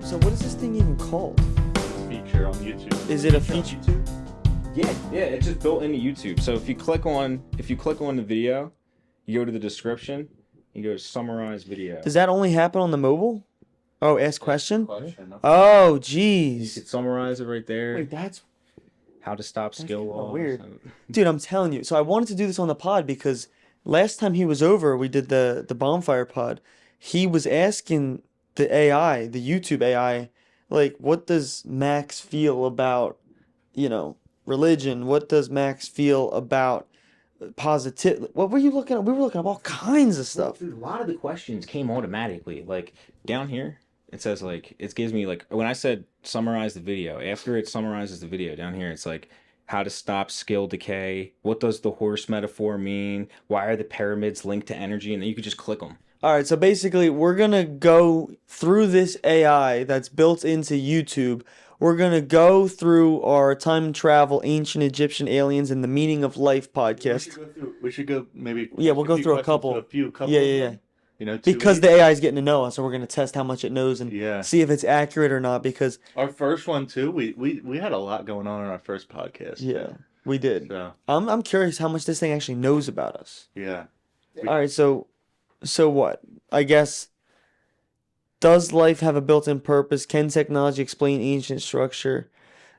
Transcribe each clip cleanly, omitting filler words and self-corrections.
So what is this thing even called? Feature on YouTube. Is it a feature? Yeah, it's just built into YouTube. So if you click on the video, you go to the description, you go to summarize video. Does that only happen on the mobile? Oh, ask question? Oh, You jeez. could summarize it right there. Wait, that's How to stop skill kinda loss. weird. Dude, I'm telling you. So I wanted to do this on the pod because last time he was over, we did the bonfire pod. He was asking the AI, the YouTube AI, like, what does Max feel about, religion? What does Max feel about positive? What were you looking at? We were looking up all kinds of stuff. Dude, a lot of the questions came automatically. Like down here, it says it gives me when I said summarize the video. After it summarizes the video, down here it's like how to stop skill decay. What does the horse metaphor mean? Why are the pyramids linked to energy? And then you could just click them. All right, so basically, we're going to go through this AI that's built into YouTube. We're going to go through our time travel, ancient Egyptian aliens, and the meaning of life podcast. We should go maybe. Yeah, we'll go through a questions couple. to a couple. Yeah, of yeah, them. yeah. 2 Because each. the AI is getting to know us, so we're going to test how much it knows and Yeah. see if it's accurate or not. Because Our first one too. We had a lot going on in our first podcast. yeah, we did. So I'm curious how much this thing actually knows about us. yeah. All right, so what? I guess, does life have a built-in purpose? Can technology explain ancient structure?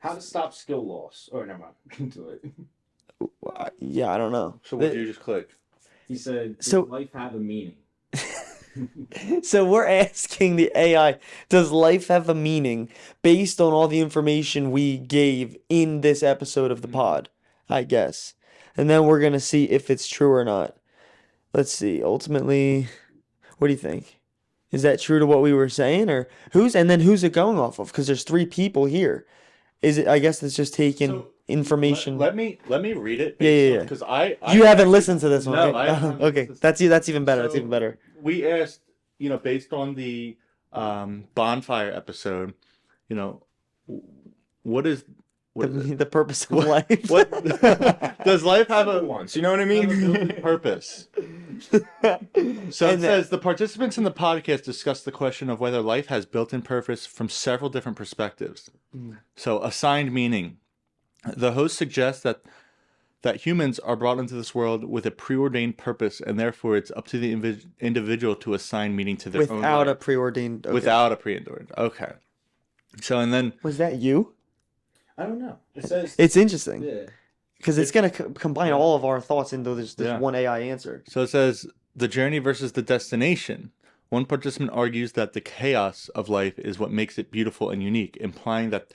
How to stop skill loss. Oh, never mind. Do it. Yeah, I don't know. So what did you just click? He said, So- does life have a meaning? So we're asking the AI, does life have a meaning based on all the information we gave in this episode of the pod, I guess. And then we're going to see if it's true or not. Let's see. Ultimately, what do you think? Is that true to what we were saying, or who's it going off of? Because there's 3 people here. Is it, I guess it's just taking So, information. Let me read it. Yeah. Because I You haven't listened to this one, No, right? I haven't Okay, listened. that's even better. That's So- even better. We asked, based on the bonfire episode, what is The purpose of What- life. what does life have a Once, you know what I have a mean? built-in purpose? So it says the participants in the podcast discussed the question of whether life has built-in purpose from several different perspectives. So assigned meaning. The host suggests that humans are brought into this world with a preordained purpose, and therefore it's up to the individual to assign meaning to their own Without a life. preordained. Okay. Without a preordained. Okay. So and then Was that you? I don't know. It says, It's interesting yeah. because it's gonna combine all of our thoughts into this Yeah. one AI answer. So it says the journey versus the destination. One participant argues that the chaos of life is what makes it beautiful and unique, implying that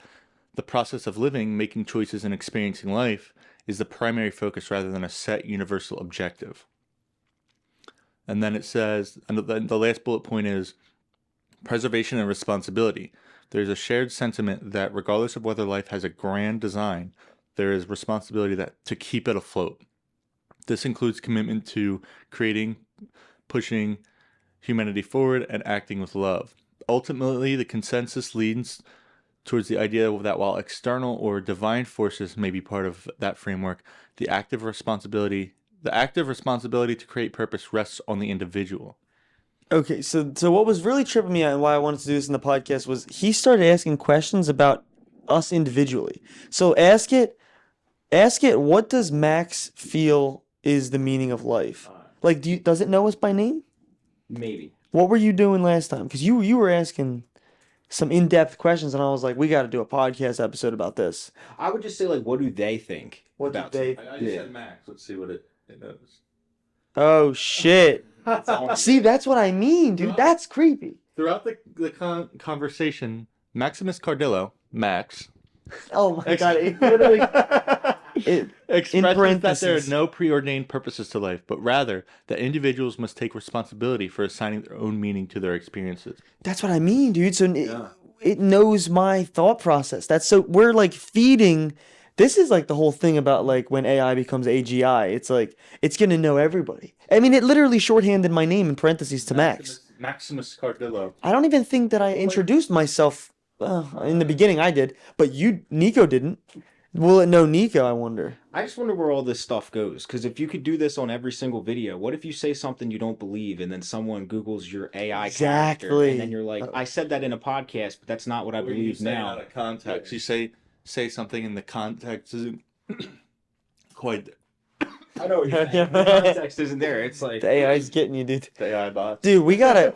the process of living, making choices, and experiencing life is the primary focus rather than a set universal objective. And then it says, and the last bullet point is preservation and responsibility. There's a shared sentiment that regardless of whether life has a grand design, there is responsibility to keep it afloat. This includes commitment to creating, pushing humanity forward, and acting with love. Ultimately, the consensus leans towards the idea that while external or divine forces may be part of that framework, the active responsibility to create purpose rests on the individual. Okay, so what was really tripping me out and why I wanted to do this in the podcast was he started asking questions about us individually. So ask it, what does Max feel is the meaning of life? Like, does it know us by name? Maybe. What were you doing last time? Because you were asking some in-depth questions, and I was like, we got to do a podcast episode about this. I would just say, what do they think? What do about they- something? I just said Max. Let's see what it knows. Oh shit! all- See, that's what I mean, dude. That's creepy. Throughout the conversation, Maximus Cardillo, Max, Oh my god! It literally. In expresses that there are parentheses. no preordained purposes to life, but rather that individuals must take responsibility for assigning their own meaning to their experiences. That's what I mean, dude. So it knows my thought process. We're like feeding. This is like the whole thing about like when AI becomes AGI. It's like it's gonna know everybody. I mean, it literally shorthanded my name in parentheses to Max. Maximus Cardillo. I don't even think that I introduced myself in the beginning. I did, but Nico didn't. Will it know Nico, I wonder? I just wonder where all this stuff goes. Because if you could do this on every single video, what if you say something you don't believe and then someone Googles your AI character and then Exactly. you're like, I said that in a podcast, but that's not what I Or you believe say it now. out of context. You say something in the context isn't quite I know the context isn't there. It's like The AI's getting you, dude. the AI bots. Dude, we gotta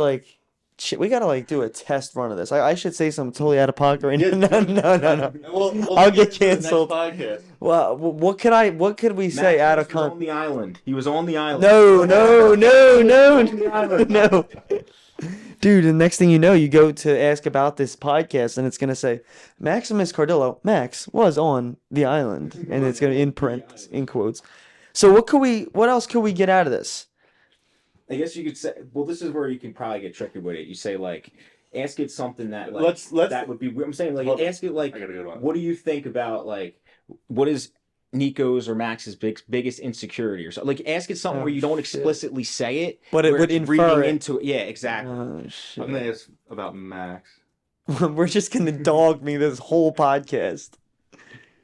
like do a test run of this. I should say something totally out of pocket right now. No. I'll get canceled. Podcast. Well, what could we say out of Max was on context? the island. He was on the island. No. island. No. Dude, the next thing you know, you go to ask about this podcast and it's gonna say Maximus Cardillo, Max was on the island. And it's gonna in quotes. So what else could we get out of this? I guess you could say, well, this is where you can probably get tricky with it. You say like, ask it something that like Let's that would be. I'm saying like, ask it like, I got a good one. what do you think about like, what is Nico's or Max's biggest insecurity or something? Like, ask it something Oh, where you don't shit. explicitly say it, But it where would it's infer reading it. into it. Yeah, exactly. Oh I'm shit. gonna ask about Max. We're just gonna dog me this whole podcast.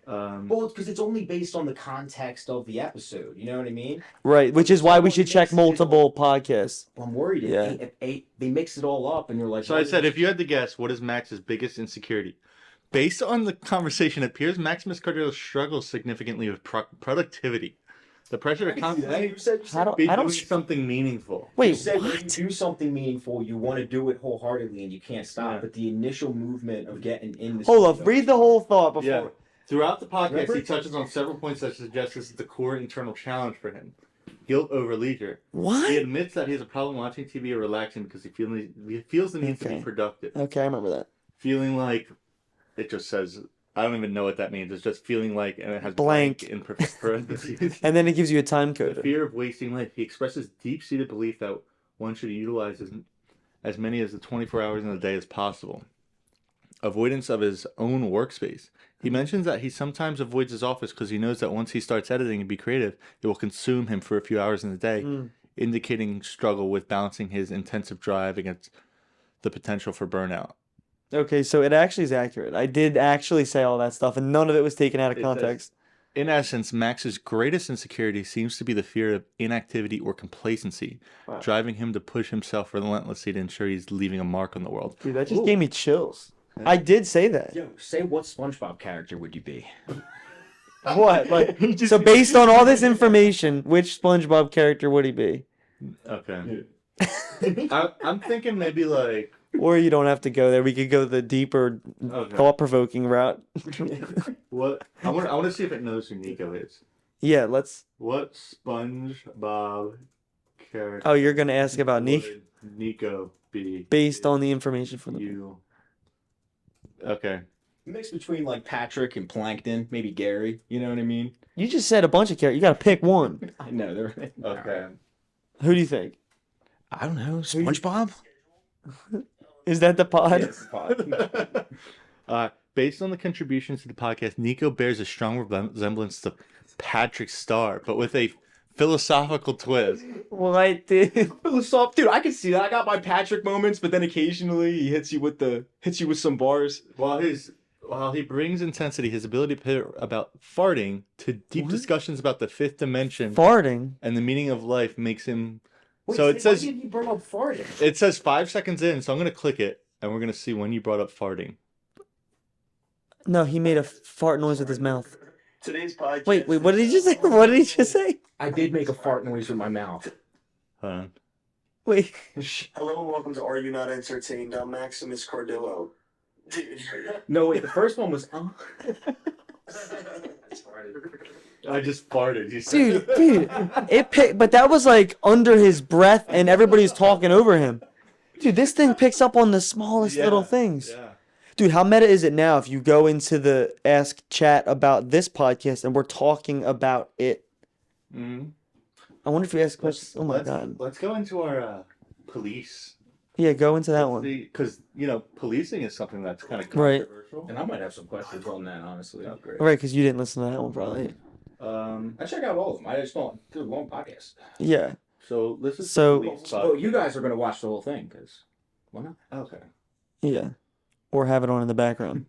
Well, because it's only based on the context of the episode. You know what I mean? Right, which is why we should check multiple podcasts. Well, I'm worried if they mix it all up and you're like. So I said, if you had to guess, what is Max's biggest insecurity? Based on the conversation, it appears Maximus Cardillo struggles significantly with productivity. The pressure to constantly You said be I don't doing something meaningful. You Wait, said when you what? do something meaningful, you want to do it wholeheartedly and you can't stop. Yeah. But the initial movement of getting in the Hold up, read the whole thought before. Yeah. Throughout the podcast, Remember? he touches on several points that suggest this is the core internal challenge for him. Guilt over leisure. He What? admits that he has a problem watching TV or relaxing because he feels the need to be Okay. productive. Okay, I remember that. Feeling like, it just says, I don't even know what that means. It's just feeling like, and it has Blank. in parentheses. And then it gives you a time The code. fear of wasting life. He expresses deep-seated belief that one should utilize as many as the 24 hours in a day as possible. Avoidance of his own workspace. He mentions that he sometimes avoids his office because he knows that once he starts editing and be creative, it will consume him for a few hours in the day, indicating struggle with balancing his intensive drive against the potential for burnout. Okay, so it actually is accurate. I did actually say all that stuff, and none of it was taken out of It context. In essence, Max's greatest insecurity seems to be the fear of inactivity or complacency, Wow. driving him to push himself relentlessly to ensure he's leaving a mark on the world. Dude, that just Ooh. gave me chills. I did say that. Yo, say what SpongeBob character would you be? What? Like, so based on all this information, which SpongeBob character would he be? Okay. I'm thinking maybe like. Or you don't have to go there. We could go the deeper, Okay. thought-provoking route. What? I want to see if it knows who Nico is. Yeah, let's. What SpongeBob character? Oh, you're gonna ask about Nico would Nico be based on the information from the. you? Okay. Mix between like Patrick and Plankton, maybe Gary. You know what I mean? You just said a bunch of characters. You gotta pick one. I know they're Okay. Who do you think? I don't know. SpongeBob. Is that the pod? Based on the contributions to the podcast, Nico bears a strong resemblance to Patrick Star, but with a philosophical twist. What, dude? Dude, I can see that. I got my Patrick moments, but then occasionally he hits you with some bars. While he brings intensity, his ability to pivot about farting to deep discussions about the fifth dimension Farting. and the meaning of life makes him. Wait, So it says why did you bring up farting? it says 5 seconds in, so I'm gonna click it and we're gonna see when you brought up farting. No, he made a fart noise with his mouth. Today's podcast. Wait, what did he just say? What did he just say? I did make a fart noise with my mouth. Hold on. Wait. Hello and welcome to Are You Not Entertained? I'm Maximus Cardillo. Dude. No, wait. The first one was. I just farted. You said Dude, but that was like under his breath and everybody's talking over him. Dude, this thing picks up on the smallest little things. Yeah. Dude, how meta is it now if you go into the Ask Chat about this podcast and we're talking about it? Mm-hmm. I wonder if you ask questions. Oh my God. Let's go into our police. Yeah, go into that one. Because, policing is something that's kind of Right. controversial. And I might have some questions on that, honestly. Oh, great. Right, because you didn't listen to that one probably. I check out all of them. I just don't do a long podcast. Yeah. So this is So- the police Oh, you guys are gonna watch the whole thing, because why not? Okay. Yeah. or have it on in the background.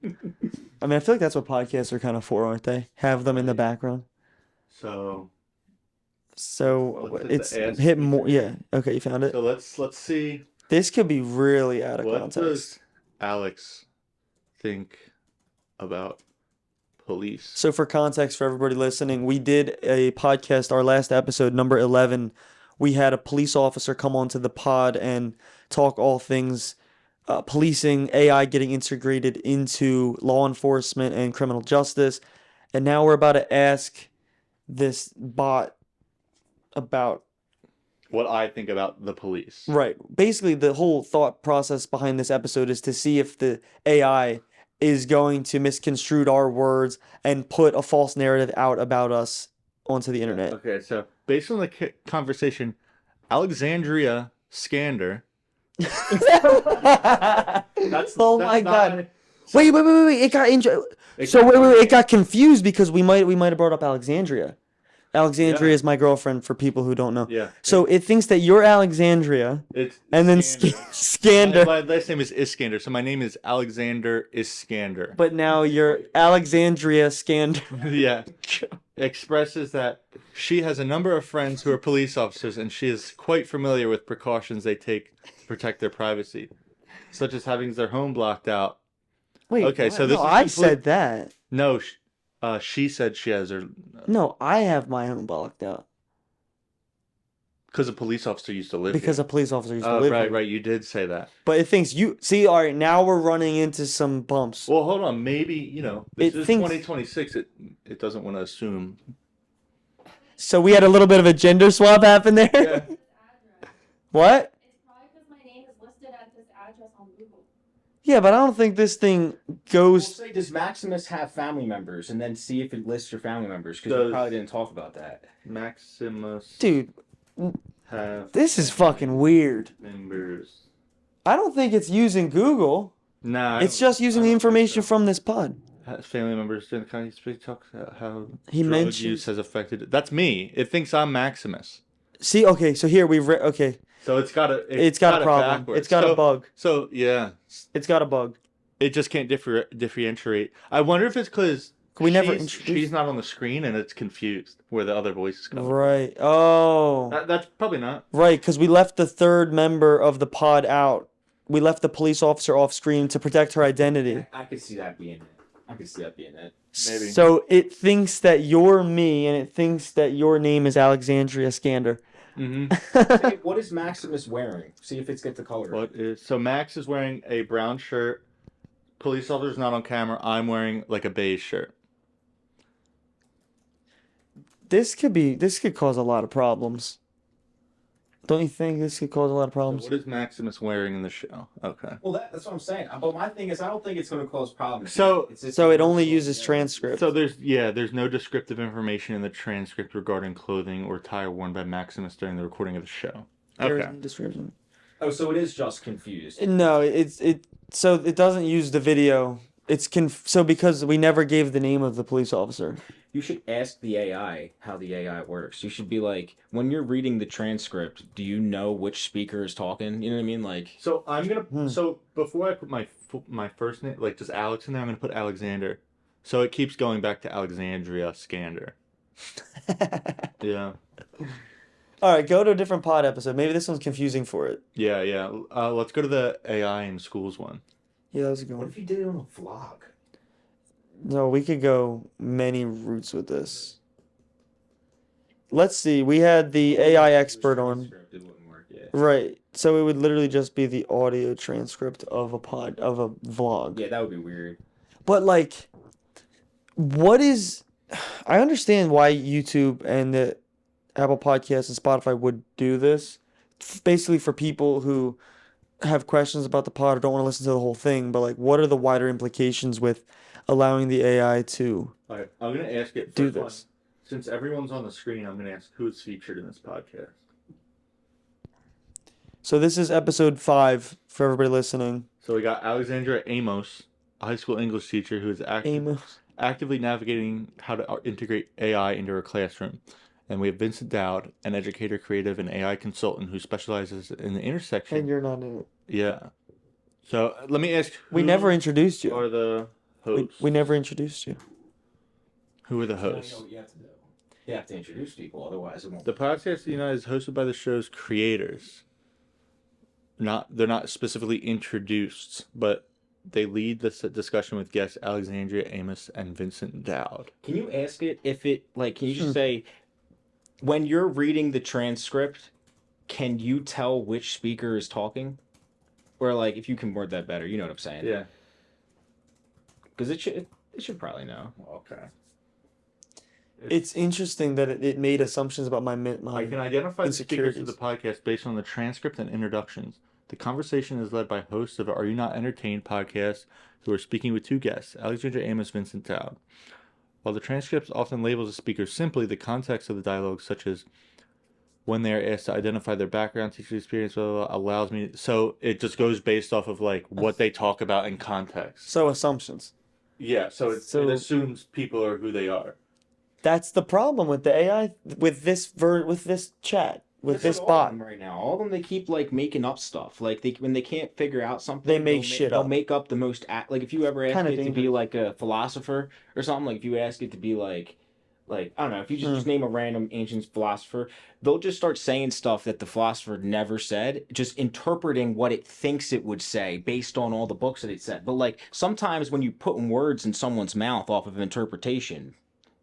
I mean, I feel like that's what podcasts are kind of for, aren't they? Have them in the background. So So let's hit it's the ask hit more. feature. Yeah. Okay, you found it. So let's see, This could be really out of what context. does Alex think about police? So for context for everybody listening, we did a podcast, our last episode, number 11. We had a police officer come onto the pod and talk all things policing, AI getting integrated into law enforcement and criminal justice. And now we're about to ask this bot about, What I think about the police. right. Basically, the whole thought process behind this episode is to see if the AI is going to misconstrue our words and put a false narrative out about us onto the internet. Okay, so based on the conversation, Alexandria Scander. Oh my God. Wait. It got it got confused because we might have brought up Alexandria. Alexandria Yeah. is my girlfriend for people who don't know. Yeah. So it thinks that you're Alexandria, It's and then Iskander. Scander. My last name is Iskander, so my name is Alexander Iskander. But now you're Alexandria Scander. Yeah. Expresses that she has a number of friends who are police officers and she is quite familiar with precautions they take to protect their privacy, such as having their home blocked out. Wait, Okay, so this no, is I complete- said that. No, she said she has her No, I have my home blocked out because a police officer used to live because here. a police officer used to Oh, live right, here. right. You did say that. But it thinks you see. All right, now we're running into some bumps. Well, hold on. Maybe this It is thinks- 2026. It doesn't want to assume. So we had a little bit of a gender swap happen there. Yeah. What? It's probably because my name is listed at this address on Google. Yeah, but I don't think this thing We'll goes. say, does Maximus have family members, and then see if it lists your family members, because Does- we probably didn't talk about that. Maximus Dude, have this is fucking weird. members. I don't think it's using Google. Nah, It's just using the information from this pod. Has family members during the county speak talks how He drug mentions- use has affected. That's me. It thinks I'm Maximus. See, okay, so here we've okay. So it's got a. It's got a problem. backwards. It's got a bug. So yeah, It's got a bug. it just can't differentiate. I wonder if it's because We never she's introduced. not on the screen and it's confused where the other voice is coming. Right. Oh. That's probably not. Right, because we left the third member of the pod out. We left the police officer off screen to protect her identity. I could see that being it. I could see that being it. Maybe. So it thinks that you're me, and it thinks that your name is Alexandria Scander. Mm-hmm. Hey, what is Maximus wearing? See if it's get the color. What is so? Max is wearing a brown shirt. Police officer's not on camera. I'm wearing like a beige shirt. This could cause a lot of problems. Don't you think this could cause a lot of So problems? what is Maximus wearing in the show? Okay. Well, that's what I'm saying. But my thing is, I don't think it's going to cause problems. So- It's So it only uses transcript. So there's no descriptive information in the transcript regarding clothing or attire worn by Maximus during the recording of the show. There Okay. isn't a description. Oh, so it is just confused. No, so it doesn't use the video. It's so because we never gave the name of the police officer. You should ask the AI how the AI works. You should be like, when you're reading the transcript, do you know which speaker is talking? You know what I mean? Like, So I'm gonna. Hmm. So before I put my first name, like just Alex in there, I'm gonna put Alexander. So it keeps going back to Alexandria Scander. Yeah. All right, go to a different pod episode. Maybe this one's confusing for it. Yeah. Let's go to the AI in schools one. Yeah, that was a good what one. if you did it on a vlog? No, we could go many routes with this. Let's see. We had the AI expert on. Transcript, it wouldn't work, yeah. Right. So it would literally just be the audio transcript of a vlog. Yeah, that would be weird. But like, what is? I understand why YouTube and the Apple Podcasts and Spotify would do this. Basically, for people who have questions about the pod or don't want to listen to the whole thing. But like, what are the wider implications with allowing the AI to All right. I'm gonna ask it. do first one. this? Since everyone's on the screen, I'm gonna ask who's featured in this podcast. So this is episode 5 for everybody listening. So we got Alexandra Amos, a high school English teacher who is Amos. actively navigating how to integrate AI into her classroom. And we have Vincent Dowd, an educator, creative, and AI consultant who specializes in the intersection. And you're not in it. Yeah. So let me ask. We who never introduced you. are the We, hosts? we never introduced you. Who are the Now you know hosts? what you have to do. You have to introduce people, otherwise it won't. The podcast United is hosted by the show's creators. They're not specifically introduced, but they lead this discussion with guests Alexandria Amos and Vincent Dowd. Can you ask it if it like? Can you just say when you're reading the transcript? Can you tell which speaker is talking? Or like, if you can word that better, you know what I'm saying? Yeah. Because it should probably know. Okay. It's interesting that it made assumptions about my I can identify the speakers of insecurities. the podcast based on the transcript and introductions. The conversation is led by hosts of Are You Not Entertained podcast who are speaking with two guests, Alexandria Amos, Vincent Dowd. While the transcript often labels the speakers simply, the context of the dialogue, such as when they are asked to identify their background, teaching experience, blah, blah, blah, allows me. So it just goes based off of like what they talk about in context. So assumptions. Yeah. So it assumes people are who they are. That's the problem with the AI, with this with this chat, with That's this all of bot. them right now. All of them, they keep like making up stuff. Like when they can't figure out something, They make they'll shit they'll up. make up the most like if you ever ask Kinda it to be dangerous. like a philosopher or something. Like if you ask it to be like I don't know, if you just name a random ancient philosopher, they'll just start saying stuff that the philosopher never said, just interpreting what it thinks it would say based on all the books that it said. But like sometimes when you put words in someone's mouth off of interpretation,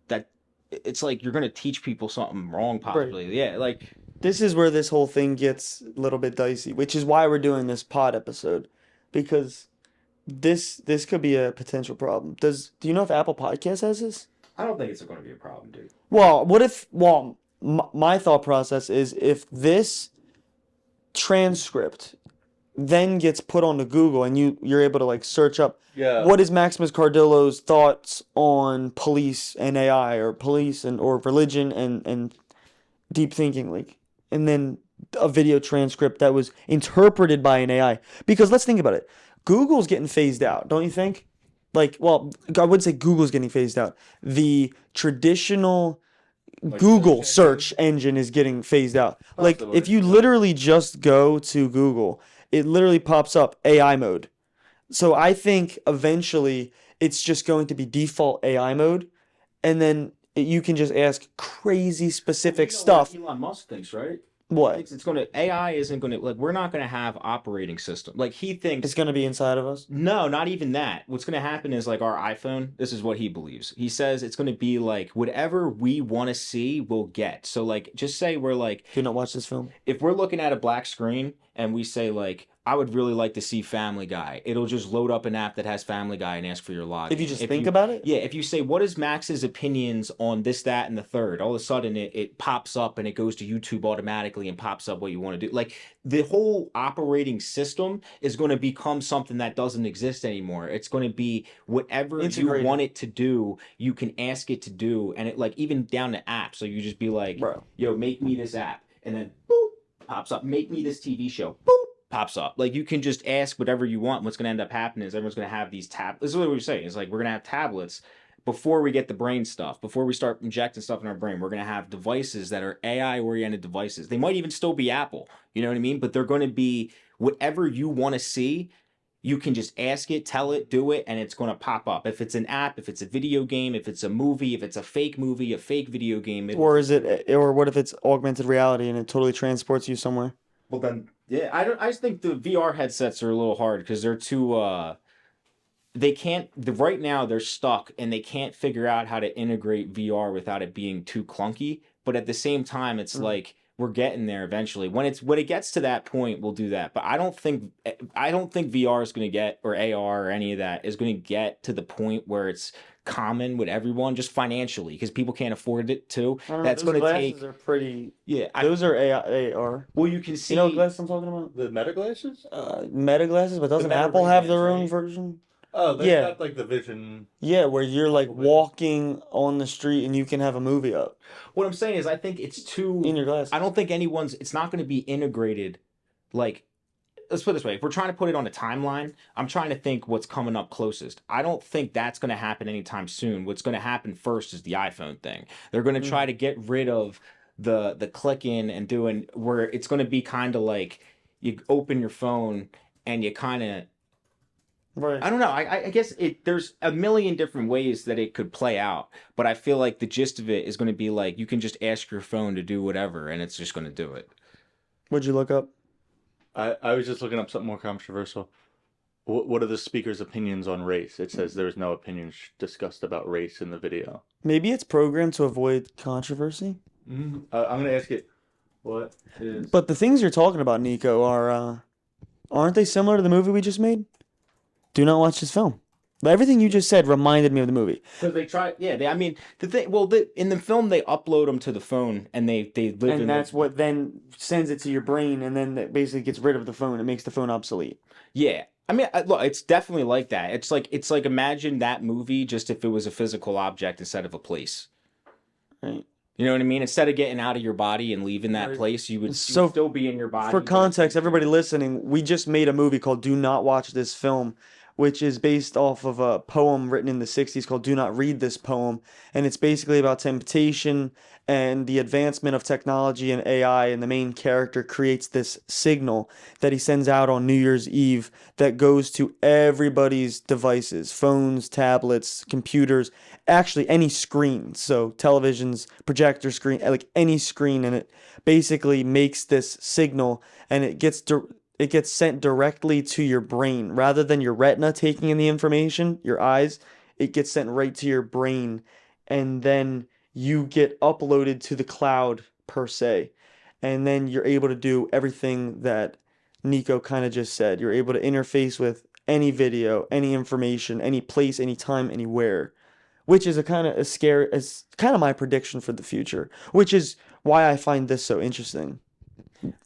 that it's like you're gonna teach people something wrong, possibly. Yeah, like This is where this whole thing gets a little bit dicey, which is why we're doing this pod episode, because this could be a potential problem. Do you know if Apple Podcast has this? I don't think it's going to be a problem, dude. Well, what if? Well, my thought process is if this transcript then gets put onto Google and you're able to like search up Yeah. what is Maximus Cardillo's thoughts on police and AI or police and or religion and deep thinking, like, and then a video transcript that was interpreted by an AI. Because let's think about it. Google's getting phased out, don't you think? Like, well, I wouldn't say Google's getting phased out. The traditional Google search engine is getting phased out. Like, if you literally just go to Google, it literally pops up AI mode. So I think eventually it's just going to be default AI mode, and then you can just ask crazy specific stuff. Elon Musk thinks, right? What? It's going to AI isn't going to like we're not going to have operating system. Like he thinks It's going to be inside of us? no, not even that. What's going to happen is like our iPhone, this is what he believes. He says it's going to be like whatever we want to see, we'll get. So like just say we're like Do not watch this film. if we're looking at a black screen and we say like I would really like to see Family Guy, it'll just load up an app that has Family Guy and ask for your login. If you just think about it? Yeah, if you say what is Max's opinions on this, that, and the third, all of a sudden it pops up and it goes to YouTube automatically and pops up what you want to do. Like the whole operating system is going to become something that doesn't exist anymore. It's going to be whatever Integrated. you want it to do, you can ask it to do, and it like even down to apps. So you just be like, Bro. yo, make me this app, and then boop pops up. Make me this TV show. Boop pops up. Like you can just ask whatever you want. What's going to end up happening is everyone's going to have these tablets. This is what we're saying. It's like we're going to have tablets before we get the brain stuff. Before we start injecting stuff in our brain, we're going to have devices that are AI oriented devices. They might even still be Apple. You know what I mean? But they're going to be whatever you want to see. You can just ask it, tell it, do it, and it's going to pop up. If it's an app, if it's a video game, if it's a movie, if it's a fake video game. Or is it, or what if it's augmented reality and it totally transports you somewhere? Well then, yeah, I just think the VR headsets are a little hard because they're too. They can't. Right now they're stuck and they can't figure out how to integrate VR without it being too clunky. But at the same time, it's like we're getting there eventually. When it gets to that point, we'll do that. But I don't think VR is going to get, or AR or any of that is going to get to the point where it's common with everyone just financially because people can't afford it too. That's going to take. Are pretty. Yeah, Those are AR. well, you can see. You know what glasses I'm talking about? The Meta glasses? Meta glasses, but doesn't Meta Apple have Ray-Bans, their own right? version? Oh, they Yeah. got like the vision. Yeah, where you're like Vision. walking on the street and you can have a movie up What I'm saying is, I think it's too. in your glasses. I don't think it's not going to be integrated. Like, let's put it this way. If we're trying to put it on a timeline, I'm trying to think what's coming up closest. I don't think that's going to happen anytime soon. What's going to happen first is the iPhone thing. They're going to try to get rid of the clicking and doing where it's going to be kind of like you open your phone and you kind of Right. I don't know. I guess there's a million different ways that it could play out, but I feel like the gist of it is going to be like you can just ask your phone to do whatever, and it's just going to do it. What'd you look up? I was just looking up something more controversial. What are the speaker's opinions on race? It says there's no opinions discussed about race in the video. Maybe it's programmed to avoid controversy. I'm gonna ask it. What is? But the things you're talking about, Nico, aren't they similar to the movie we just made? Do not watch this film. But everything you just said reminded me of the movie. Because they try, yeah. I mean, the thing. Well, in the film, they upload them to the phone, and they live in. And that's what then sends it to your brain, and then that basically gets rid of the phone. It makes the phone obsolete. Yeah. I mean, look, it's definitely like that. It's like imagine that movie just if it was a physical object instead of a place. Right. You know what I mean? Instead of getting out of your body and leaving that place, you would So, still be in your body. For context, everybody listening, we just made a movie called Do Not Watch This Film, which is based off of a poem written in the 60s called Do Not Read This Poem. And it's basically about temptation and the advancement of technology and AI. And the main character creates this signal that he sends out on New Year's Eve that goes to everybody's devices, phones, tablets, computers, actually any screen. So televisions, projector screen, like any screen. And it basically makes this signal, and it gets sent directly to your brain rather than your retina taking in the information, your eyes. It gets sent right to your brain, and then you get uploaded to the cloud per se, and then you're able to do everything that Nico kind of just said. You're able to interface with any video, any information, any place, any time, anywhere, which is a kind of a scary, it's kind of my prediction for the future, which is why I find this so interesting.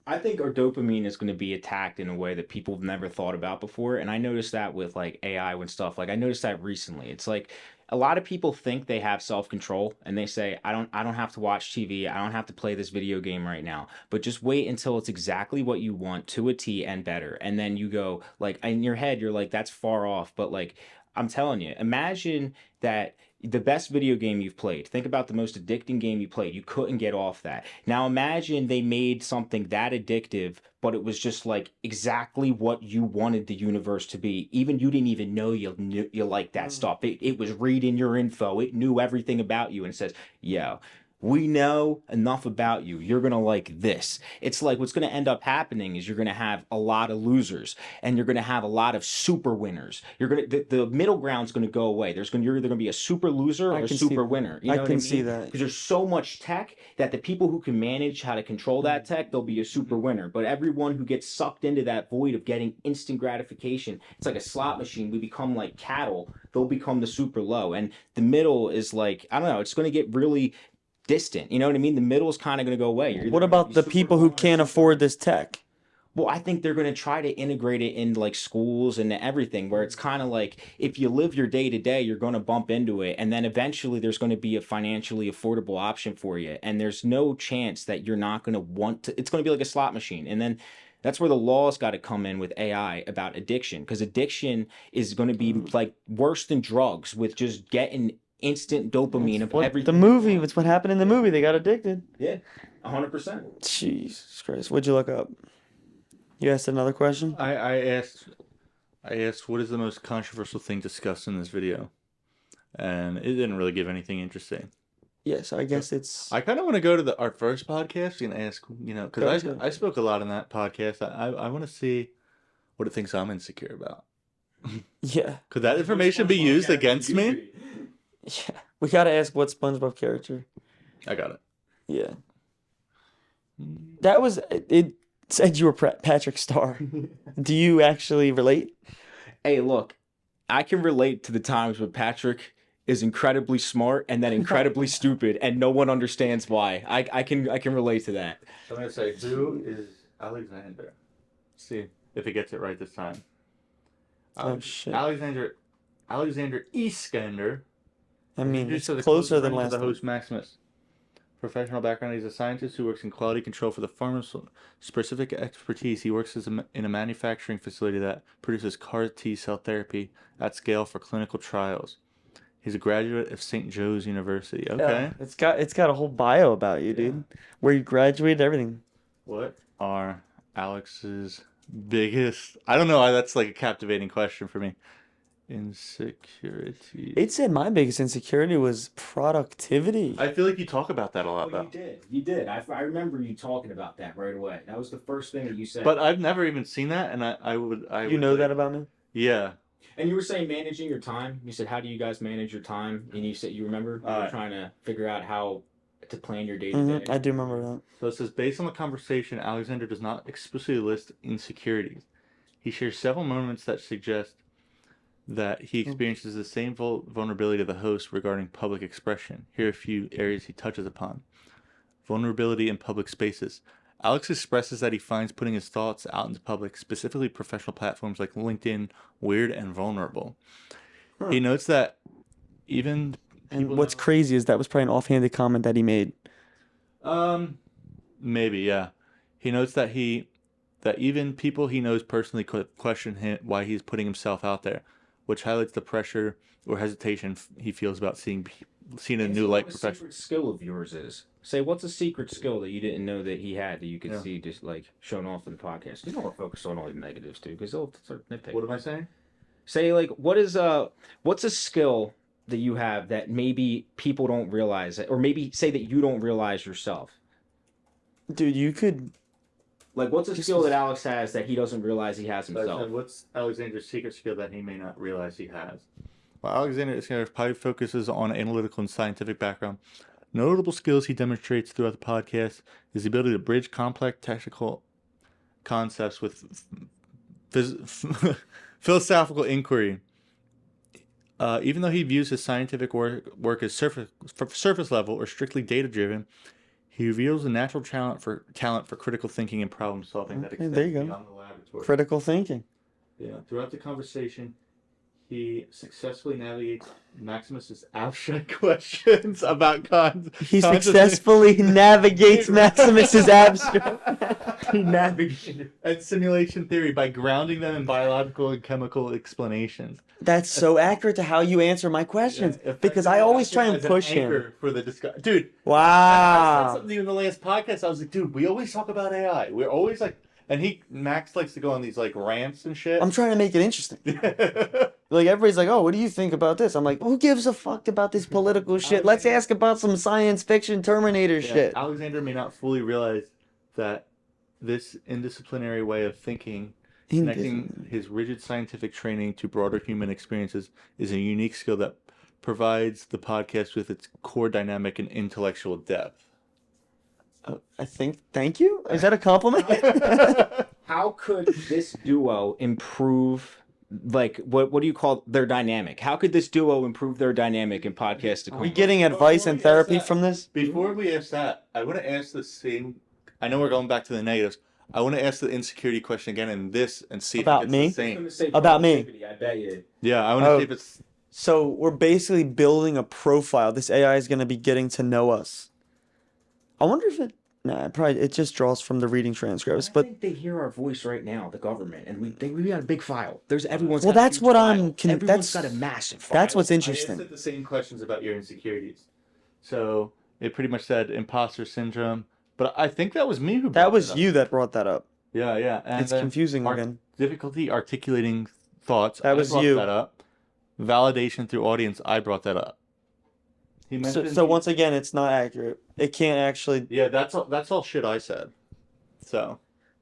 I think our dopamine is going to be attacked in a way that people have never thought about before. And I noticed that with like AI and stuff. Like I noticed that recently. It's like a lot of people think they have self-control and they say, I don't have to watch TV. I don't have to play this video game right now. But just wait until it's exactly what you want to a T and better. And then you go like in your head, you're like, that's far off. But like I'm telling you, imagine that the best video game you've played. Think about the most addicting game you played. You couldn't get off that. Now imagine they made something that addictive, but it was just like exactly what you wanted the universe to be. Even you didn't even know you liked that stuff. It was reading your info. It knew everything about you and says, yo, we know enough about you. You're going to like this. It's like what's going to end up happening is you're going to have a lot of losers and you're going to have a lot of super winners. You're going to the middle ground's going to go away. You're either going to be a super loser or a super winner. You know what I can mean? see that. Because there's so much tech that the people who can manage how to control that tech, they'll be a super winner. But everyone who gets sucked into that void of getting instant gratification, it's like a slot machine. We become like cattle. They'll become the super low. And the middle is like, I don't know, it's going to get really distant. You know what I mean? The middle is kind of going to go away. What about the people who can't afford this tech? Well, I think they're going to try to integrate it in like schools and everything where it's kind of like if you live your day to day, you're going to bump into it. And then eventually there's going to be a financially affordable option for you. And there's no chance that you're not going to want to, it's going to be like a slot machine. And then that's where the laws got to come in with AI about addiction, because addiction is going to be like worse than drugs with just getting instant dopamine of everything. The movie, it's what happened in the movie. They got addicted. Yeah, 100%. Jesus Christ. What'd you look up? You asked another question? I asked what is the most controversial thing discussed in this video, and it didn't really give anything interesting. Yeah, so I guess it's... I kind of want to go to our first podcast and ask, because I spoke a lot in that podcast. I want to see what it thinks I'm insecure about. Yeah. Could that information be used against me? Yeah. We gotta ask what SpongeBob character. I got it. Yeah. That was... It said you were Patrick Star. Do you actually relate? Hey, look, I can relate to the times when Patrick is incredibly smart and then incredibly stupid, and no one understands why. I can relate to that. So I'm gonna say, who is Alexander? Let's see if it gets it right this time. Oh shit! Alexander Easkander. I mean, it's So the closer than to last the time. host Maximus. Professional background: he's a scientist who works in quality control for the farmers. Specific expertise: he works in a manufacturing facility that produces CAR T cell therapy at scale for clinical trials. He's a graduate of St. Joe's University. Okay. Yeah, it's got a whole bio about you, dude. Where you graduated, everything. What are Alex's biggest? I don't know. That's like a captivating question for me. insecurity. It said my biggest insecurity was productivity. I feel like you talk about that a lot, Oh, though. you did. I remember you talking about that right away. That was the first thing that you said. But I've never even seen that, and I You would know like, that about me? Yeah. And you were saying managing your time. You said, how do you guys manage your time? And you said, you remember, you were trying to figure out how to plan your day to day. I do remember that. So it says, based on the conversation, Alexander does not explicitly list insecurities. He shares several moments that suggest that he experiences the same vulnerability of the host regarding public expression. Here are a few areas he touches upon. Vulnerability in public spaces. Alex expresses that he finds putting his thoughts out into public, specifically professional platforms like LinkedIn, weird and vulnerable. He notes that even And what's crazy is that was probably an offhanded comment that he made. Maybe, yeah. He notes that even people he knows personally question him why he's putting himself out there, which highlights the pressure or hesitation he feels about seeing a new light What a professional. secret skill of yours is. Say, what's a secret skill that you didn't know that he had that you could see just like shown off in the podcast? You don't want to focus on all the negatives too, because they'll sort of nitpick. What am I saying? Say, like, what's a skill that you have that maybe people don't realize, or maybe say that you don't realize yourself? Dude, you could. Like, what's a skill that Alex has that he doesn't realize he has himself? What's Alexander's secret skill that he may not realize he has? Well, Alexander probably focuses on analytical and scientific background. Notable skills he demonstrates throughout the podcast is the ability to bridge complex technical concepts with philosophical inquiry. Even though he views his scientific work as surface level or strictly data driven, he reveals a natural talent for critical thinking and problem solving that extends there you go. beyond the laboratory. Critical thinking. Yeah. Throughout the conversation, he successfully navigates Maximus's abstract questions about He successfully navigates Maximus's abstract. He navigated. and simulation theory by grounding them in biological and chemical explanations. That's so accurate to how you answer my questions, because I always try and push him. For the discussion. Dude, I Wow. said something to you in the last podcast. I was like, dude, we always talk about AI. We're always like, and Max likes to go on these like rants and shit. I'm trying to make it interesting. Like, everybody's like, oh, what do you think about this? I'm like, who gives a fuck about this political shit? Let's ask about some science fiction Terminator shit. Alexander may not fully realize that this indisciplinary way of thinking, connecting his rigid scientific training to broader human experiences, is a unique skill that provides the podcast with its core dynamic and intellectual depth. Thank you? Is that a compliment? How could this duo improve, like, what do you call their dynamic? How could this duo improve their dynamic in podcast? Are we getting advice and therapy from this? Before we ask that, I want to ask the same. I know we're going back to the negatives. I want to ask the insecurity question again and see About if it's me? the same. About me. I bet you. Yeah, I want to see if it's. So we're basically building a profile. This AI is going to be getting to know us. I wonder if it. Nah, probably it just draws from the reading transcripts. I But think they hear our voice right now, the government, and we got a big file. Everyone's. Well, got a that's huge what file. I'm Everyone's got a massive file. that's what's I interesting. answered the same questions about your insecurities. So it pretty much said imposter syndrome, but I think that was me who. That brought was it up. you that brought that up. Yeah, yeah. And It's then confusing again. difficulty articulating thoughts. That was I brought you. that up. Validation through audience. I brought that up. He mentioned. So once again, it's not accurate. It can't actually. Yeah, that's all shit I said. So.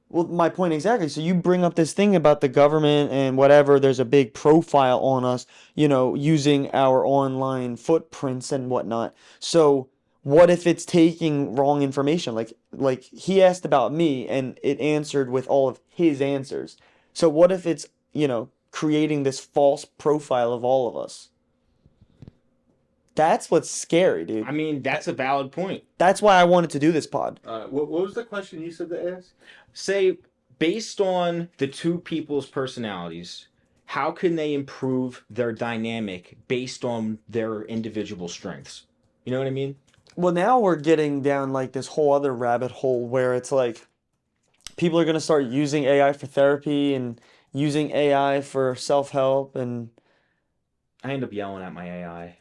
Well, my point exactly. So you bring up this thing about the government and whatever. There's a big profile on us, using our online footprints and whatnot. So what if it's taking wrong information? Like he asked about me and it answered with all of his answers. So what if it's, creating this false profile of all of us? That's what's scary, dude. I mean, that's a valid point. That's why I wanted to do this pod. What was the question you said to ask? Say, based on the two people's personalities, how can they improve their dynamic based on their individual strengths? You know what I mean? Well, now we're getting down like this whole other rabbit hole where it's like people are going to start using AI for therapy and using AI for self-help, and I end up yelling at my AI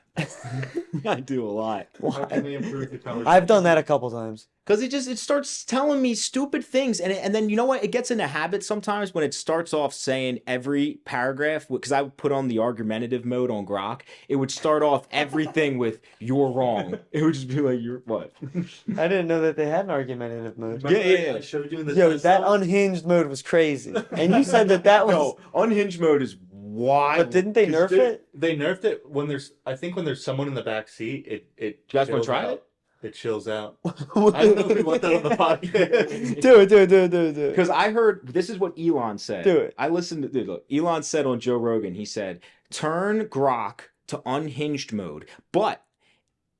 I do a lot. How can we improve the conversation? I've done that a couple times. Because it starts telling me stupid things, and then you know what? It gets into habit sometimes when it starts off saying every paragraph. Because I would put on the argumentative mode on Grok, it would start off everything with "you're wrong." It would just be like "you're what." I didn't know that they had an argumentative mode. Remember Yeah. I showed you in the Yo, test that cell? unhinged mode was crazy. And you said that was. No, unhinged mode is wild. But didn't they 'Cause nerf it? They nerfed it when there's. I think when there's someone in the back seat, it. You guys want chills to try out. it? It chills out. I don't know if we want that on the podcast. Do it. Because I heard this is what Elon said. Do it. I listened to dude, look. Elon said on Joe Rogan. He said, "Turn Grok to unhinged mode, but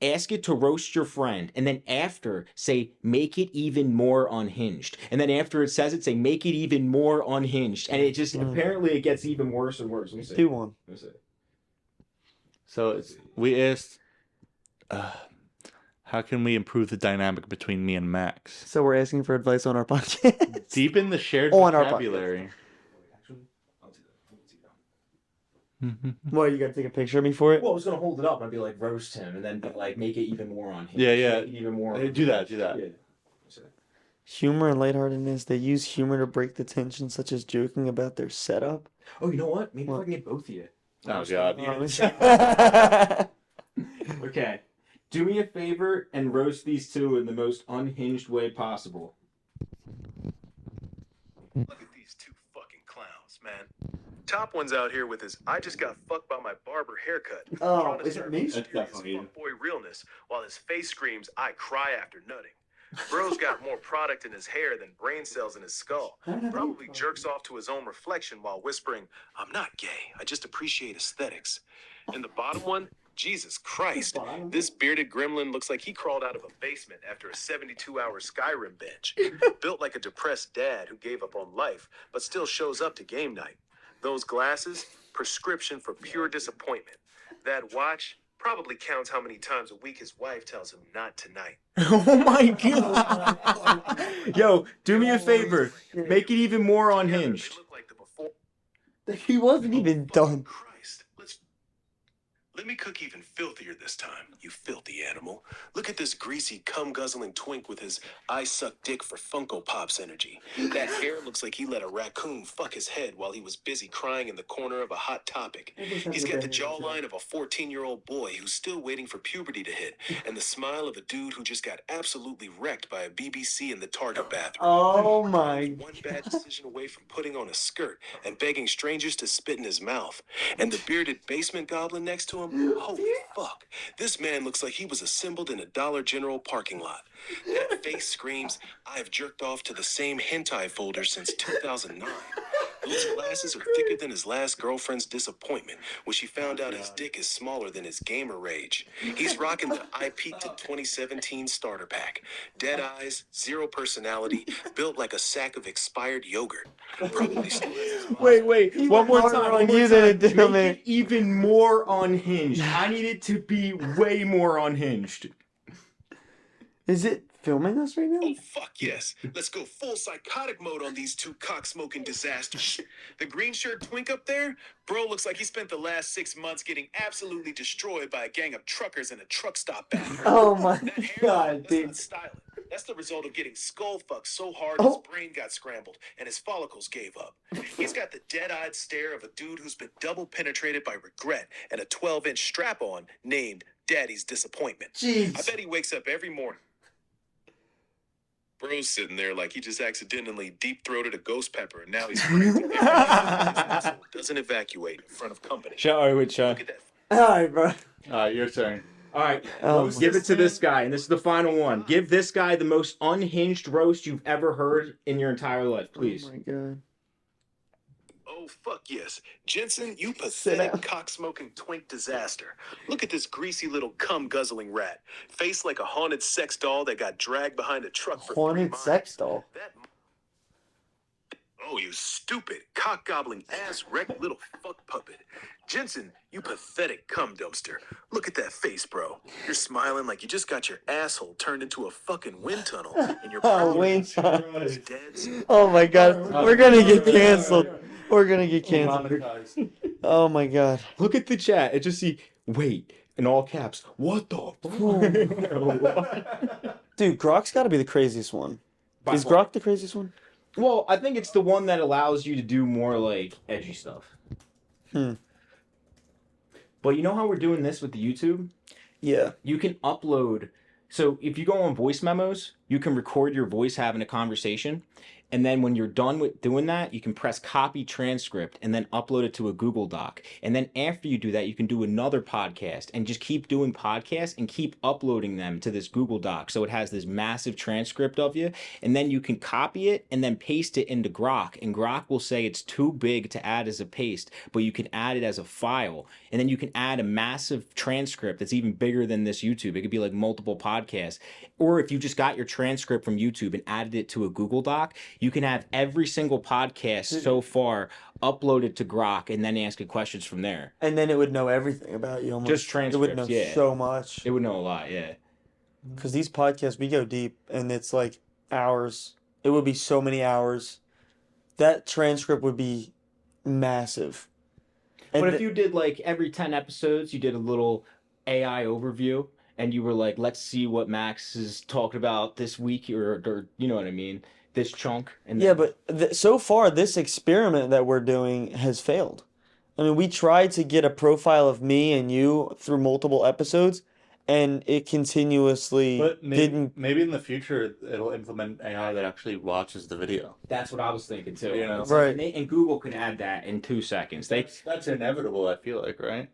ask it to roast your friend, and then after say make it even more unhinged, and then after it says it, say make it even more unhinged, and it just apparently it gets even worse and worse." Let me see. Do one. Let me see. So we asked, how can we improve the dynamic between me and Max? So we're asking for advice on our podcast. Deepen the shared On our podcast. vocabulary. What, you gotta take a picture of me for it? Well, I was gonna hold it up and I'd be like roast him, and then like make it even more unhinged. Yeah. Make it even more. Do that. Yeah. Humor and lightheartedness. They use humor to break the tension, such as joking about their setup. Oh, you know what? Maybe if What? I can get both of you. Oh God. Okay. Do me a favor and roast these two in the most unhinged way possible. Look at these two fucking clowns, man. Top one's out here with his "I just got fucked by my barber" haircut. Oh, trying to is it serve me? his That's definitely you. fuckboy realness, while his face screams, "I cry after nutting." Bro's got more product in his hair than brain cells in his skull. Probably jerks off to his own reflection while whispering, "I'm not gay, I just appreciate aesthetics." And the bottom one, Jesus Christ, this bearded gremlin looks like he crawled out of a basement after a 72-hour Skyrim binge. Built like a depressed dad who gave up on life, but still shows up to game night. Those glasses, prescription for pure disappointment. That watch probably counts how many times a week his wife tells him not tonight. Oh my god! Yo, do me a favor. Make it even more Together, they unhinged. look like the before. He wasn't even done. Christ, let me cook even filthier this time, you filthy animal. Look at this greasy, cum-guzzling twink with his "I suck dick for Funko Pops" energy. That hair looks like he let a raccoon fuck his head while he was busy crying in the corner of a Hot Topic. He's got the jawline of a 14-year-old boy who's still waiting for puberty to hit, and the smile of a dude who just got absolutely wrecked by a BBC in the Target bathroom. Oh my. One bad decision away from putting on a skirt and begging strangers to spit in his mouth. And the bearded basement goblin next to him? Holy fuck. This man looks like he was assembled in a Dollar General parking lot. That face screams, "I've jerked off to the same hentai folder since 2009. Those glasses are thicker than his last girlfriend's disappointment when she found out his dick is smaller than his gamer rage. He's rocking the I Peaked in 2017 starter pack. Dead eyes, zero personality, built like a sack of expired yogurt. Probably still has his mom. Wait. One more harder time. on One more you than time. it did on Make me. it even more unhinged. I need it to be way more unhinged. Is it filming us right now? Oh, fuck yes. Let's go full psychotic mode on these two cock-smoking disasters. The green shirt twink up there? Bro looks like he spent the last 6 months getting absolutely destroyed by a gang of truckers in a truck stop bathroom. Oh my That hair, god, that's dude. not styling. That's the result of getting skull fucked so hard Oh. his brain got scrambled and his follicles gave up. He's got the dead-eyed stare of a dude who's been double penetrated by regret and a 12-inch strap-on named Daddy's Disappointment. I Jeez. bet he wakes up every morning. Bro's sitting there like he just accidentally deep-throated a ghost pepper and now he's praying to every his muscle doesn't evacuate in front of company. Look at that. Alright, bro. Your turn. All right, Oh roast my- give it to this guy, and this is the final one. Give this guy the most unhinged roast you've ever heard in your entire life, please. Oh my god. Oh, fuck yes. Jensen, you Sit down. pathetic cock-smoking twink disaster. Look at this greasy little cum-guzzling rat. Face like a haunted sex doll that got dragged behind a truck for 3 Haunted miles. sex doll. That... Oh, you stupid, cock-gobbling, ass-wrecked little fuck puppet. Jensen, you pathetic cum dumpster. Look at that face, bro. You're smiling like you just got your asshole turned into a fucking wind tunnel. And your Oh, brain Wayne. is dead. Oh my god. We're gonna get canceled. We're gonna get canceled. Oh my god. Look at the chat. It just see, wait, in all caps. What the fuck? Dude, Grok's got to be the craziest one. By Is far. Grok the craziest one? Well, I think it's the one that allows you to do more like edgy stuff. Hmm. But you know how we're doing this with the YouTube? Yeah. You can upload. So if you go on voice memos, you can record your voice having a conversation. And then when you're done with doing that, you can press copy transcript and then upload it to a Google Doc. And then after you do that, you can do another podcast and just keep doing podcasts and keep uploading them to this Google Doc. So it has this massive transcript of you. And then you can copy it and then paste it into Grok. And Grok will say it's too big to add as a paste, but you can add it as a file. And then you can add a massive transcript that's even bigger than this YouTube. It could be like multiple podcasts. Or if you just got your transcript from YouTube and added it to a Google Doc, you can have every single podcast so far uploaded to Grok and then ask it questions from there. And then it would know everything about you almost. Just It would know transcripts, yeah. so much. It would know a lot, yeah. Because these podcasts, we go deep, and it's like hours. It would be so many hours. That transcript would be massive. And But if you did like every 10 episodes, you did a little AI overview and you were like, let's see what Max has talked about this week or you know what I mean? This chunk. And yeah, then- but so far, this experiment that we're doing has failed. I mean, we tried to get a profile of me and you through multiple episodes, and it continuously But maybe, didn't. maybe in the future it'll implement AI that actually watches the video. That's what I was thinking too. You know. It's like- Right. and Google can add that in 2 seconds. That's inevitable, I feel like, right?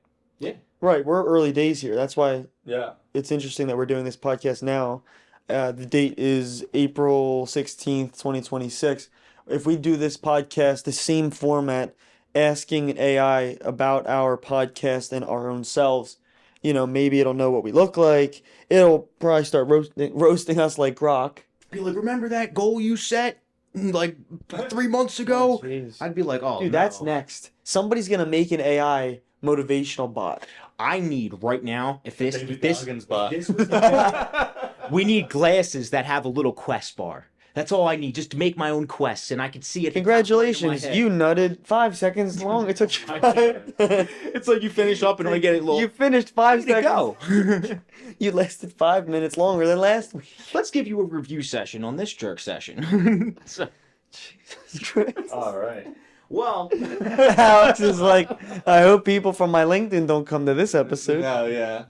Right, we're early days here. That's why Yeah. it's interesting that we're doing this podcast now. The date is April 16th, 2026. If we do this podcast, the same format, asking an AI about our podcast and our own selves, maybe it'll know what we look like. It'll probably start roasting us like Grok. Be like, remember that goal you set like 3 months ago? Jeez. I'd be like, oh, Dude, no. that's next. Somebody's gonna make an AI motivational bot. I need right now, if this, David if this, Goggins bot. if this was we need glasses that have a little quest bar. That's all I need, just to make my own quests, and I can see it. Congratulations, you nutted 5 seconds long. It took you 5. It's like you finish up and only get it little. You finished 5 Way to seconds. go. You lasted 5 minutes longer than last week. Let's give you a review session on this jerk session. So- Jesus Christ. All right. well, Alex is like, I hope people from my LinkedIn don't come to this episode. No, yeah.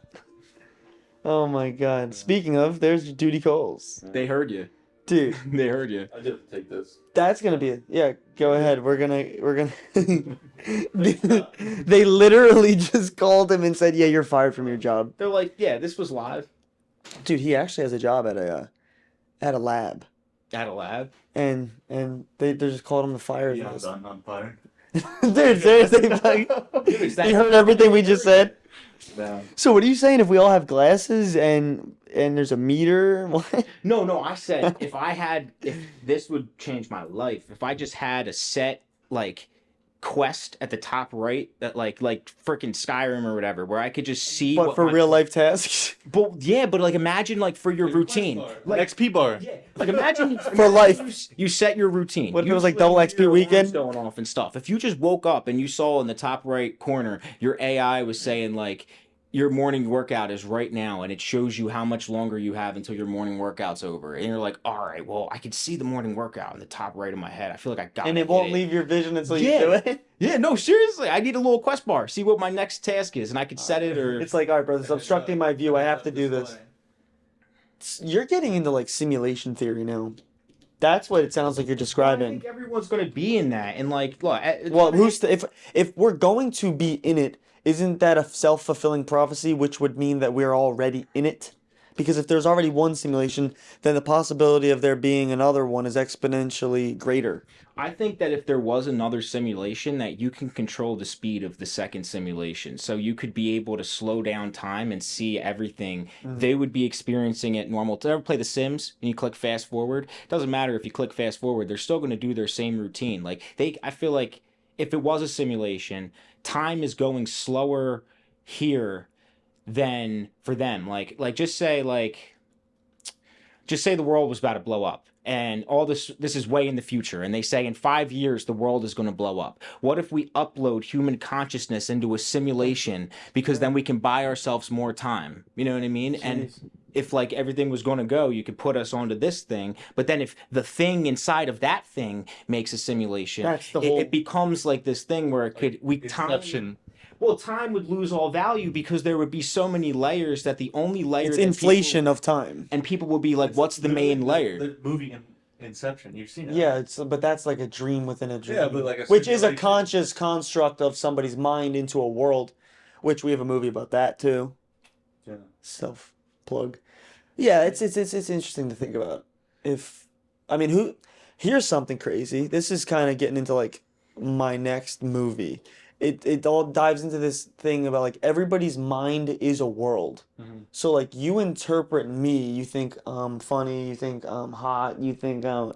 Oh my God. Speaking of, there's Duty Coles. they heard you. Dude, They heard you. I did take this. that's gonna be it. Yeah, go ahead. We're gonna. They literally just called him and said, "Yeah, you're fired from your job." They're like, yeah, this was live Dude, he actually has a job at a lab, at a lab. and they just called him to fire Yeah, us. done on fire. Dude, seriously, like, you heard everything we just said. No. So what are you saying? If we all have glasses and there's a meter, what? No, I said if this would change my life, if I just had a set like quest at the top right that like freaking Skyrim or whatever, where I could just see But what for my- real life tasks, But yeah, but like imagine like for your routine. Like XP bar. yeah, like imagine For life. You set your routine. What if You it was like just double let XP your weekend? alarms going off and stuff. If you just woke up and you saw in the top right corner your AI was saying like your morning workout is right now, and it shows you how much longer you have until your morning workout's over, and you're like, all right, well, I can see the morning workout in the top right of my head. I feel like I got and it won't leave your vision until you Yeah. do it. Yeah, no, seriously, I need a little quest bar. See what my next task is, and I can set it or. It's like, all right, brother, it's obstructing my view. I have to do this. You're getting into like simulation theory now. That's what it sounds like you're I describing. think everyone's gonna be in that, and like, look. Well, if we're going to be in it, isn't that a self-fulfilling prophecy, which would mean that we're already in it? Because if there's already one simulation, then the possibility of there being another one is exponentially greater. I think that if there was another simulation, that you can control the speed of the second simulation. So you could be able to slow down time and see everything. They would be experiencing it normal. Do you ever play The Sims and you click fast forward? It doesn't matter if you click fast forward, they're still going to do their same routine. Like I feel like if it was a simulation, time is going slower here than for them. Like just say the world was about to blow up and all this is way in the future, and they say in 5 years the world is going to blow up. What if we upload human consciousness into a simulation, because then we can buy ourselves more time? You know what I mean? And if like everything was going to go, you could put us onto this thing, but then if the thing inside of that thing makes a simulation, That's the whole- it becomes like this thing where it could Inception. well, time would lose all value because there would be so many layers that the only layer It's that inflation of time. and people will be like, what's the main layer? The movie Inception. You've seen it. Yeah, but that's like a dream within a dream. Yeah, but like a which is a simulation. conscious construct of somebody's mind into a world, which we have a movie about that too. Yeah. Self plug. Yeah, it's interesting to think about. Here's something crazy. This is kind of getting into like my next movie. It all dives into this thing about like everybody's mind is a world. So like you interpret me, you think I'm funny, you think I'm hot, you think I'm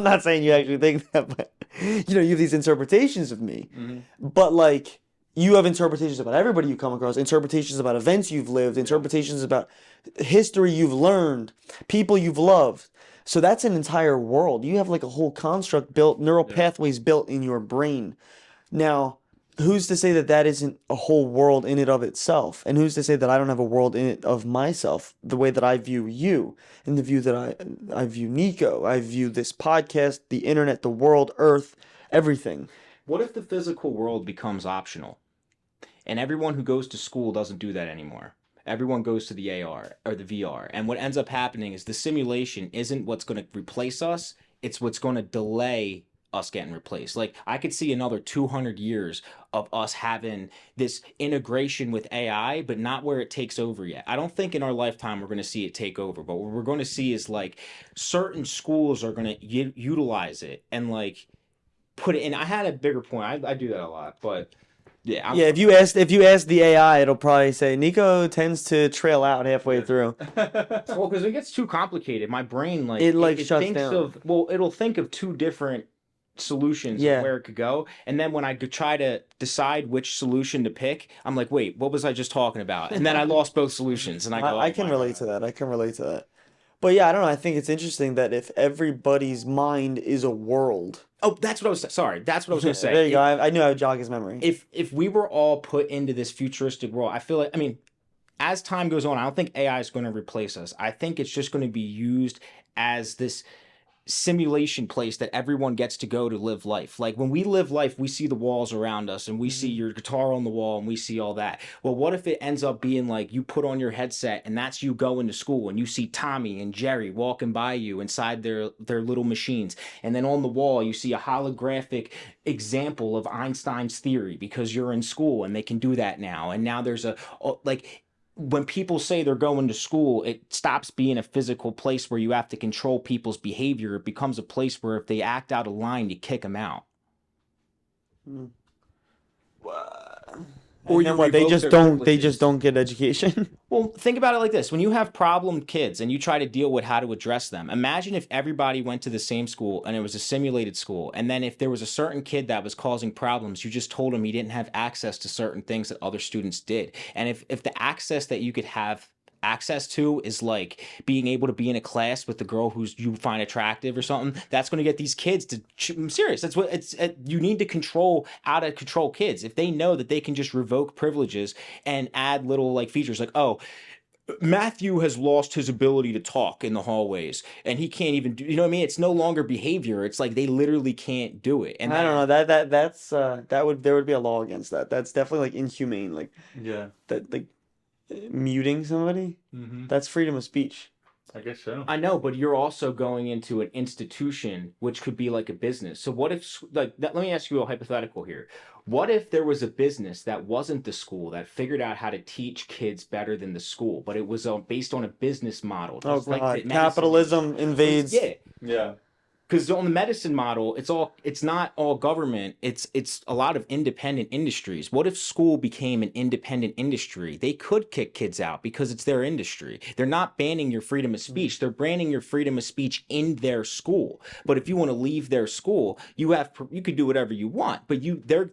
not saying you actually think that, but you have these interpretations of me. But like you have interpretations about everybody you come across, interpretations about events you've lived, interpretations about history you've learned, people you've loved. So that's an entire world. You have like a whole construct built, neural pathways built in your brain. Now, who's to say that that isn't a whole world in it of itself? And who's to say that I don't have a world in it of myself, the way that I view you, and the view that I view Nico, I view this podcast, the internet, the world, Earth, everything. What if the physical world becomes optional? And everyone who goes to school doesn't do that anymore. Everyone goes to the AR or the VR. And what ends up happening is the simulation isn't what's going to replace us, it's what's going to delay us getting replaced. Like I could see another 200 years of us having this integration with AI, but not where it takes over yet. I don't think in our lifetime we're going to see it take over, but what we're going to see is like certain schools are going to utilize it and like put it in. I had a bigger point. I do that a lot, but yeah. Yeah, if you ask the AI, it'll probably say Nico tends to trail out halfway through. Well, because it gets too complicated, my brain It shuts thinks down. it'll think of two different solutions Yeah. of where it could go, and then when I could try to decide which solution to pick, I'm like, wait, what was I just talking about? And then I lost both solutions, and I go, I can relate to that. I can relate to that. But yeah, I don't know. I think it's interesting that if everybody's mind is a world. Oh, that's what I was sorry. That's what I was gonna say. There you go. I knew I would jog his memory. If we were all put into this futuristic world, I feel like, I mean, as time goes on, I don't think AI is going to replace us. I think it's just going to be used as this simulation place that everyone gets to go to live life. Like when we live life, we see the walls around us and we see your guitar on the wall and we see all that. Well, what if it ends up being like you put on your headset and that's you going to school and you see Tommy and Jerry walking by you inside their little machines, and then on the wall you see a holographic example of Einstein's theory because you're in school and they can do that now. And now there's like when people say they're going to school, it stops being a physical place where you have to control people's behavior. It becomes a place where if they act out of line, you kick them out. Or you what? They revoke just their don't. They privileges. just don't get education. Well, think about it like this. When you have problem kids and you try to deal with how to address them, imagine if everybody went to the same school and it was a simulated school. And then if there was a certain kid that was causing problems, you just told him he didn't have access to certain things that other students did. And if the access that you could have access to is like being able to be in a class with the girl who's you find attractive or something, that's going to get these kids to I'm serious. That's what you need to control out of control kids. If they know that they can just revoke privileges and add little like features like, oh, Matthew has lost his ability to talk in the hallways and he can't even do, you know what I mean? It's no longer behavior. It's like they literally can't do it. And I don't know. There would be a law against that. That's definitely like inhumane. Like Yeah. that like muting somebody. That's freedom of speech. I guess so. I know, but you're also going into an institution, which could be like a business. So what if, like, let me ask you a hypothetical here. What if there was a business that wasn't the school that figured out how to teach kids better than the school, but it was based on a business model? Oh just like God, the medicine- capitalism invades. Yeah, Yeah. because on the medicine model, it's not all government. It's a lot of independent industries. What if school became an independent industry? They could kick kids out because it's their industry. They're not banning your freedom of speech. They're banning your freedom of speech in their school. But if you want to leave their school, you could do whatever you want. But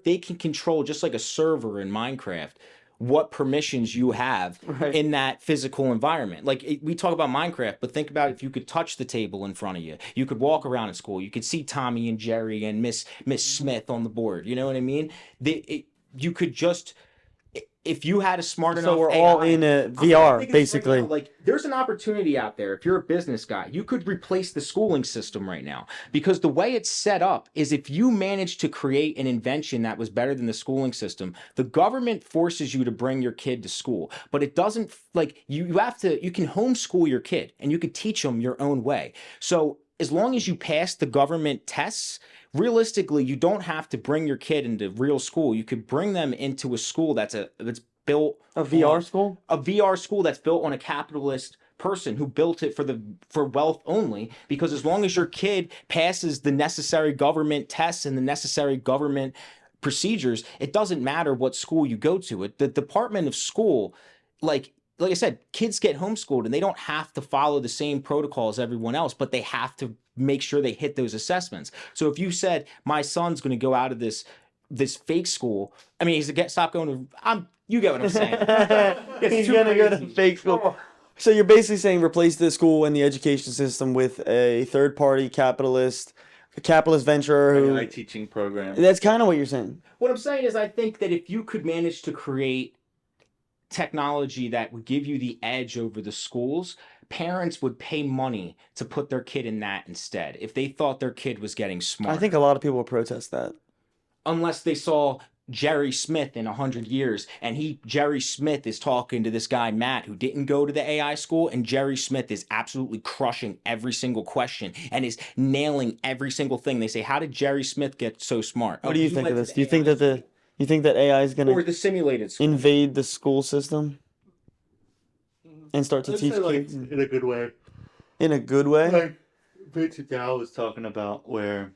they can control, just like a server in Minecraft, what permissions you have Right. in that physical environment. Like we talk about Minecraft, but think about if you could touch the table in front of you, you could walk around in school, you could see Tommy and Jerry and Miss Smith on the board. You know what I mean? You could just, if you had a smart enough So we're all AI, in a I'm VR, thinking this right basically. now, like there's an opportunity out there. If you're a business guy, you could replace the schooling system right now, because the way it's set up is if you manage to create an invention that was better than the schooling system, the government forces you to bring your kid to school, but it doesn't, like you can homeschool your kid and you could teach them your own way. So as long as you pass the government tests, realistically, you don't have to bring your kid into real school. You could bring them into a school that's built A VR on- school? a VR school that's built on a capitalist person who built it for wealth only, because as long as your kid passes the necessary government tests and the necessary government procedures, it doesn't matter what school you go to. The Department of School, like I said, kids get homeschooled and they don't have to follow the same protocol as everyone else, but they have to make sure they hit those assessments. So if you said my son's going to go out of this fake school, I mean, stop going to. You get what I'm saying? It's He's too gonna go to crazy. fake school. So you're basically saying replace the school and the education system with a third-party capitalist venture who. AI teaching program. That's kind of what you're saying. What I'm saying is, I think that if you could manage to create technology that would give you the edge over the schools, parents would pay money to put their kid in that instead if they thought their kid was getting smart. I think a lot of people will protest that. Unless they saw Jerry Smith in 100 years, and Jerry Smith is talking to this guy Matt who didn't go to the AI school, and Jerry Smith is absolutely crushing every single question and is nailing every single thing. They say, how did Jerry Smith get so smart? What do you think of this? Do you think that you think that AI is or gonna the simulated school? invade the school system and start to I'd teach say, like, kids in a good way. in a good way? Like Victor Dow was talking about, where,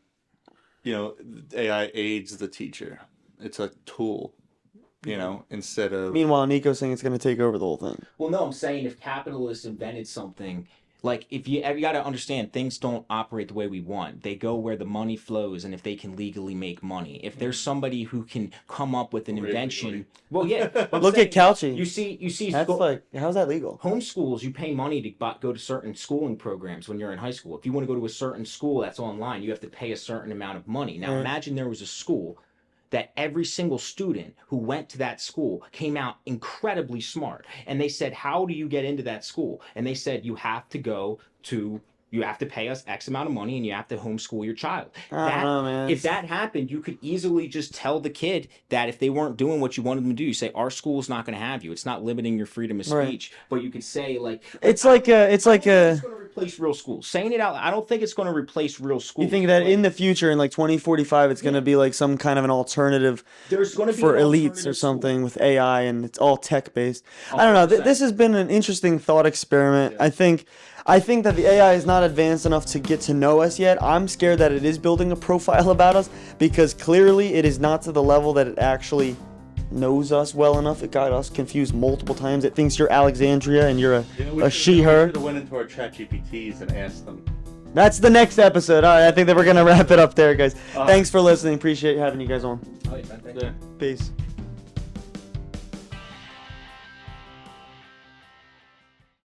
AI aids the teacher. It's a tool, instead of. Meanwhile, Nico's saying it's gonna take over the whole thing. Well, no, I'm saying if capitalists invented something, like if you got to understand, things don't operate the way we want. They go where the money flows, and if they can legally make money. If there's somebody who can come up with an invention, well, yeah. I'm Look saying, at Couchy. You see, That's like, how's that legal? homeschools, you pay money to go to certain schooling programs when you're in high school. If you want to go to a certain school that's online, you have to pay a certain amount of money. Now, Right. imagine there was a school that every single student who went to that school came out incredibly smart. And they said, how do you get into that school? And they said, you have to pay us X amount of money and you have to homeschool your child. I don't know, man. If that happened, you could easily just tell the kid that if they weren't doing what you wanted them to do, you say, our school's not going to have you. It's not limiting your freedom of Right. speech. But you could say, like, It's like a, it's like it's a. going to replace real schools. Saying it out, I don't think it's going to replace real schools. You think that but in the future, in like 2045, it's gonna be like some kind of an alternative there's going to be for an elites alternative or school. something with AI, and it's all tech based. I don't know. 100%. This has been an interesting thought experiment. I think that the AI is not advanced enough to get to know us yet. I'm scared that it is building a profile about us, because clearly it is not to the level that it actually knows us well enough. It got us confused multiple times. It thinks you're Alexandria and you're a she, her. We should have went into our chat GPTs and asked them. That's the next episode. All right, I think that we're gonna wrap it up there, guys. Thanks for listening. Appreciate having you guys on. Oh, yeah, man, thank you. Peace.